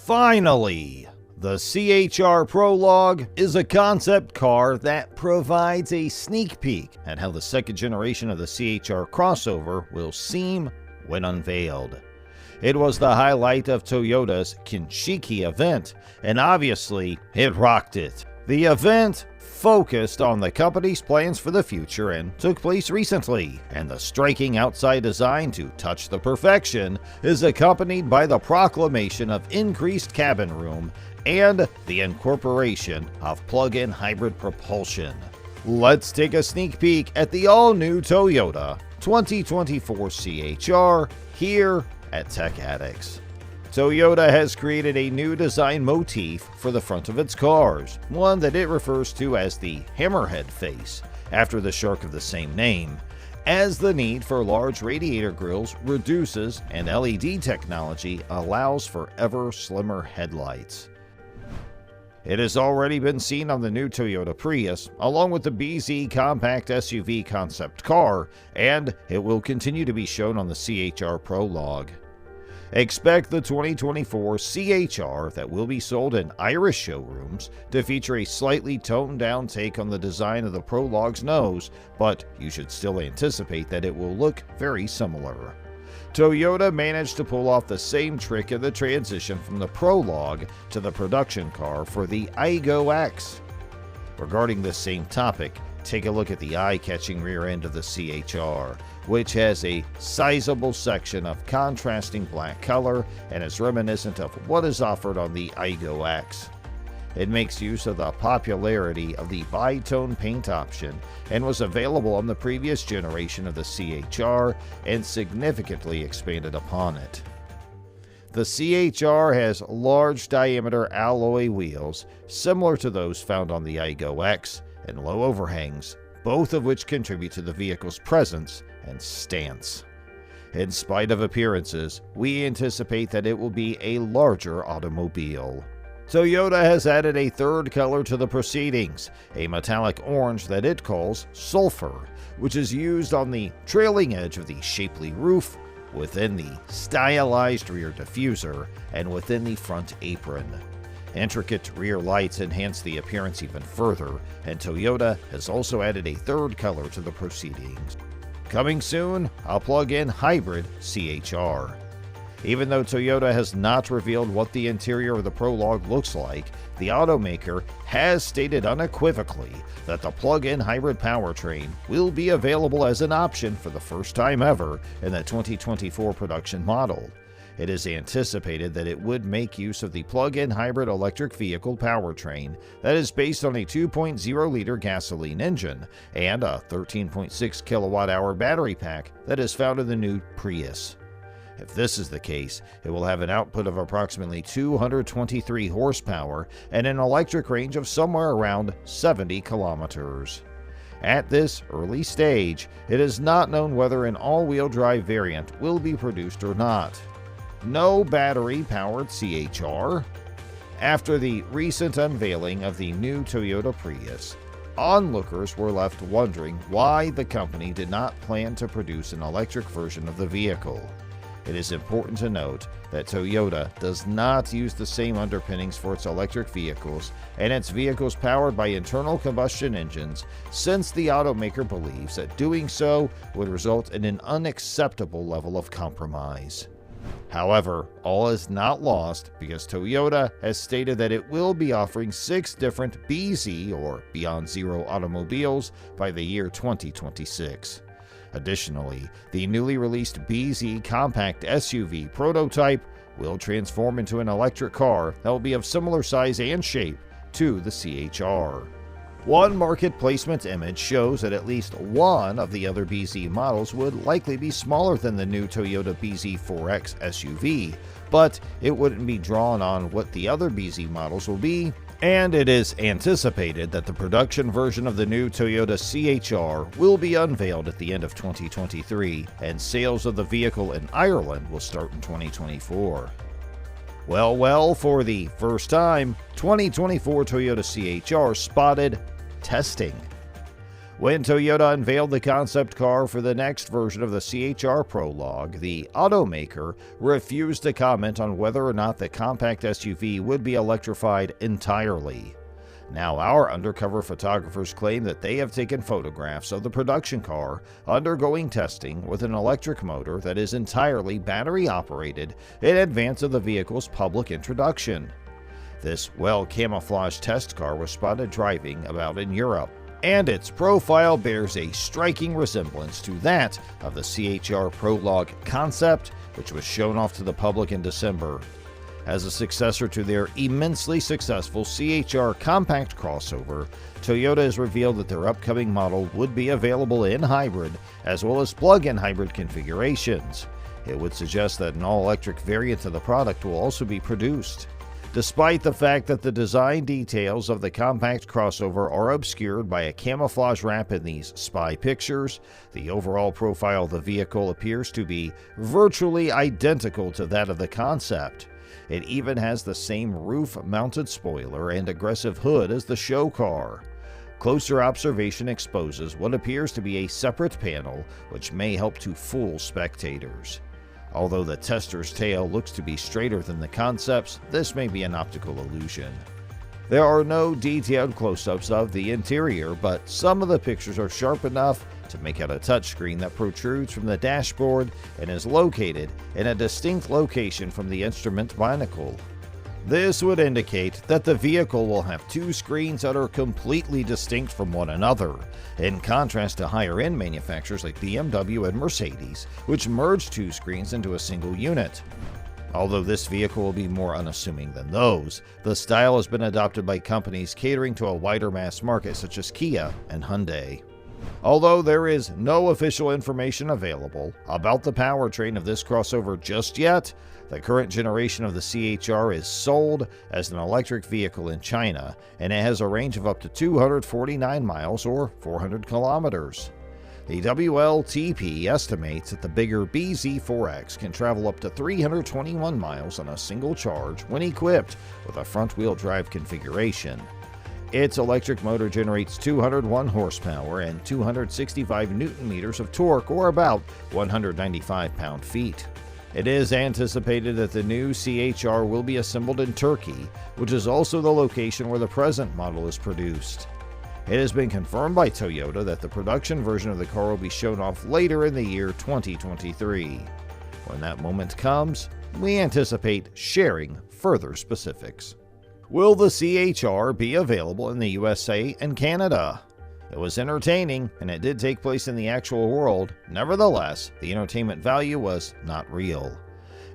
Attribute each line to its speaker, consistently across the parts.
Speaker 1: Finally, the C-HR Prologue is a concept car that provides a sneak peek at how the second generation of the C-HR crossover will seem when unveiled. It was the highlight of Toyota's Kenshiki event, and obviously, it rocked it. The event focused on the company's plans for the future and took place recently, and the striking outside design to touch the perfection is accompanied by the proclamation of increased cabin room and the incorporation of plug-in hybrid propulsion. Let's take a sneak peek at the all-new Toyota 2024 C-HR here at Tech Addicts. Toyota has created a new design motif for the front of its cars, one that it refers to as the hammerhead face, after the shark of the same name, as the need for large radiator grills reduces and LED technology allows for ever slimmer headlights. It has already been seen on the new Toyota Prius, along with the BZ compact SUV concept car, and it will continue to be shown on the C-HR Prologue. Expect the 2024 C-HR that will be sold in Irish showrooms to feature a slightly toned-down take on the design of the Prologue's nose, but you should still anticipate that it will look very similar. Toyota managed to pull off the same trick in the transition from the Prologue to the production car for the Aygo X. Regarding this same topic, take a look at the eye-catching rear end of the C-HR, which has a sizable section of contrasting black color and is reminiscent of what is offered on the Aygo X. It makes use of the popularity of the bi-tone paint option and was available on the previous generation of the C-HR and significantly expanded upon it. The C-HR has large diameter alloy wheels similar to those found on the Aygo X and low overhangs, both of which contribute to the vehicle's presence and stance. In spite of appearances, we anticipate that it will be a larger automobile. Toyota has added a third color to the proceedings, a metallic orange that it calls sulfur, which is used on the trailing edge of the shapely roof, within the stylized rear diffuser, and within the front apron. Intricate rear lights enhance the appearance even further, and Toyota has also added a third color to the proceedings. Coming soon, a plug-in hybrid C-HR. Even though Toyota has not revealed what the interior of the Prologue looks like, the automaker has stated unequivocally that the plug-in hybrid powertrain will be available as an option for the first time ever in the 2024 production model. It is anticipated that it would make use of the plug-in hybrid electric vehicle powertrain that is based on a 2.0-liter gasoline engine and a 13.6 kilowatt-hour battery pack that is found in the new Prius. If this is the case, it will have an output of approximately 223 horsepower and an electric range of somewhere around 70 kilometers. At this early stage, it is not known whether an all-wheel drive variant will be produced or not. No battery-powered C-HR. After the recent unveiling of the new Toyota Prius, onlookers were left wondering why the company did not plan to produce an electric version of the vehicle. It is important to note that Toyota does not use the same underpinnings for its electric vehicles and its vehicles powered by internal combustion engines, since the automaker believes that doing so would result in an unacceptable level of compromise. However, all is not lost because Toyota has stated that it will be offering 6 different BZ or Beyond Zero automobiles by the year 2026. Additionally, the newly released BZ compact SUV prototype will transform into an electric car that will be of similar size and shape to the C-HR. One market placement image shows that at least one of the other BZ models would likely be smaller than the new Toyota BZ4X SUV, but it wouldn't be drawn on what the other BZ models will be, and it is anticipated that the production version of the new Toyota C-HR will be unveiled at the end of 2023, and sales of the vehicle in Ireland will start in 2024. Well, for the first time, 2024 Toyota C-HR spotted testing. When Toyota unveiled the concept car for the next version of the C-HR Prologue, the automaker refused to comment on whether or not the compact SUV would be electrified entirely. Now, our undercover photographers claim that they have taken photographs of the production car undergoing testing with an electric motor that is entirely battery-operated in advance of the vehicle's public introduction. This well-camouflaged test car was spotted driving about in Europe, and its profile bears a striking resemblance to that of the C-HR Prologue concept, which was shown off to the public in December. As a successor to their immensely successful C-HR compact crossover, Toyota has revealed that their upcoming model would be available in hybrid as well as plug-in hybrid configurations. It would suggest that an all-electric variant of the product will also be produced. Despite the fact that the design details of the compact crossover are obscured by a camouflage wrap in these spy pictures, the overall profile of the vehicle appears to be virtually identical to that of the concept. It even has the same roof-mounted spoiler and aggressive hood as the show car. Closer observation exposes what appears to be a separate panel, which may help to fool spectators. Although the tester's tail looks to be straighter than the concept's, this may be an optical illusion. There are no detailed close-ups of the interior, but some of the pictures are sharp enough to make out a touchscreen that protrudes from the dashboard and is located in a distinct location from the instrument binnacle. This would indicate that the vehicle will have two screens that are completely distinct from one another, in contrast to higher-end manufacturers like BMW and Mercedes, which merge two screens into a single unit. Although this vehicle will be more unassuming than those, the style has been adopted by companies catering to a wider mass market such as Kia and Hyundai. Although there is no official information available about the powertrain of this crossover just yet, the current generation of the C-HR is sold as an electric vehicle in China, and it has a range of up to 249 miles or 400 kilometers. The WLTP estimates that the bigger BZ4X can travel up to 321 miles on a single charge when equipped with a front-wheel drive configuration. Its electric motor generates 201 horsepower and 265 newton-meters of torque, or about 195 pound-feet. It is anticipated that the new C-HR will be assembled in Turkey, which is also the location where the present model is produced. It has been confirmed by Toyota that the production version of the car will be shown off later in the year 2023. When that moment comes, we anticipate sharing further specifics. Will the C-HR be available in the USA and Canada? It was entertaining, and it did take place in the actual world. Nevertheless, the entertainment value was not real.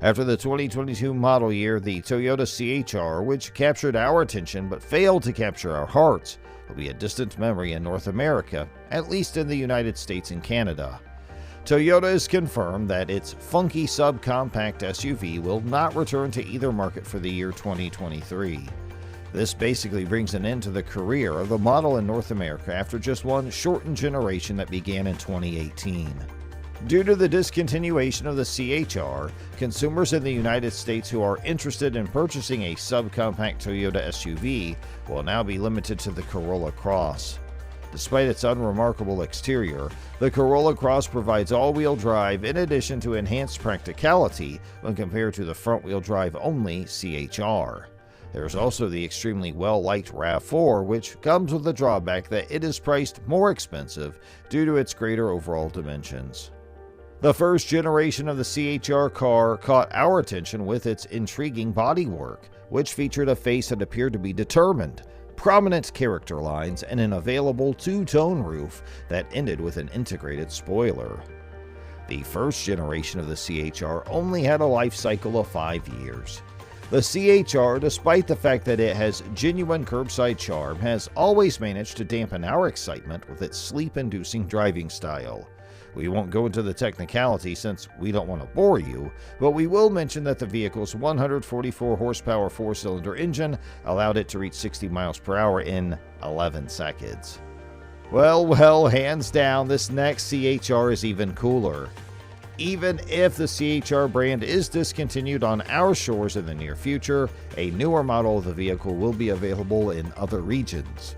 Speaker 1: After the 2022 model year, the Toyota C-HR, which captured our attention but failed to capture our hearts, will be a distant memory in North America, at least in the United States and Canada. Toyota has confirmed that its funky subcompact SUV will not return to either market for the year 2023. This basically brings an end to the career of the model in North America after just one shortened generation that began in 2018. Due to the discontinuation of the C-HR, consumers in the United States who are interested in purchasing a subcompact Toyota SUV will now be limited to the Corolla Cross. Despite its unremarkable exterior, the Corolla Cross provides all-wheel drive in addition to enhanced practicality when compared to the front-wheel drive only C-HR. There's also the extremely well-liked RAV4, which comes with the drawback that it is priced more expensive due to its greater overall dimensions. The first generation of the C-HR car caught our attention with its intriguing bodywork, which featured a face that appeared to be determined, prominent character lines, and an available two-tone roof that ended with an integrated spoiler. The first generation of the C-HR only had a life cycle of 5 years. The C-HR, despite the fact that it has genuine curbside charm, has always managed to dampen our excitement with its sleep-inducing driving style. We won't go into the technicality since we don't want to bore you, but we will mention that the vehicle's 144 horsepower four-cylinder engine allowed it to reach 60 miles per hour in 11 seconds. Well, hands down, this next C-HR is even cooler. Even if the C-HR brand is discontinued on our shores in the near future, a newer model of the vehicle will be available in other regions.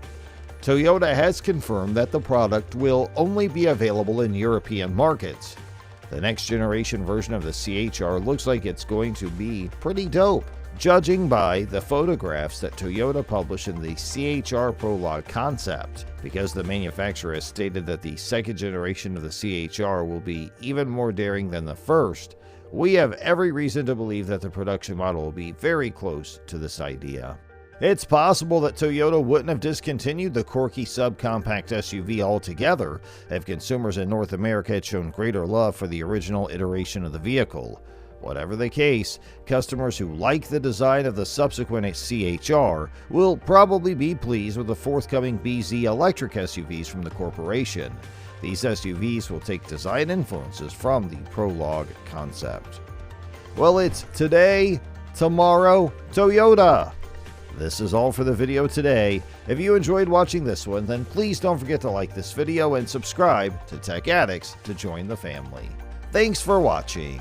Speaker 1: Toyota has confirmed that the product will only be available in European markets. The next generation version of the C-HR looks like it's going to be pretty dope, judging by the photographs that Toyota published in the C-HR Prologue concept. Because the manufacturer has stated that the second generation of the C-HR will be even more daring than the first, we have every reason to believe that the production model will be very close to this idea. It's possible that Toyota wouldn't have discontinued the quirky subcompact SUV altogether if consumers in North America had shown greater love for the original iteration of the vehicle. Whatever the case, customers who like the design of the subsequent C-HR will probably be pleased with the forthcoming BZ electric SUVs from the corporation. These SUVs will take design influences from the Prologue concept. Well, it's today, tomorrow, Toyota! This is all for the video today. If you enjoyed watching this one, then please don't forget to like this video and subscribe to Tech Addicts to join the family. Thanks for watching.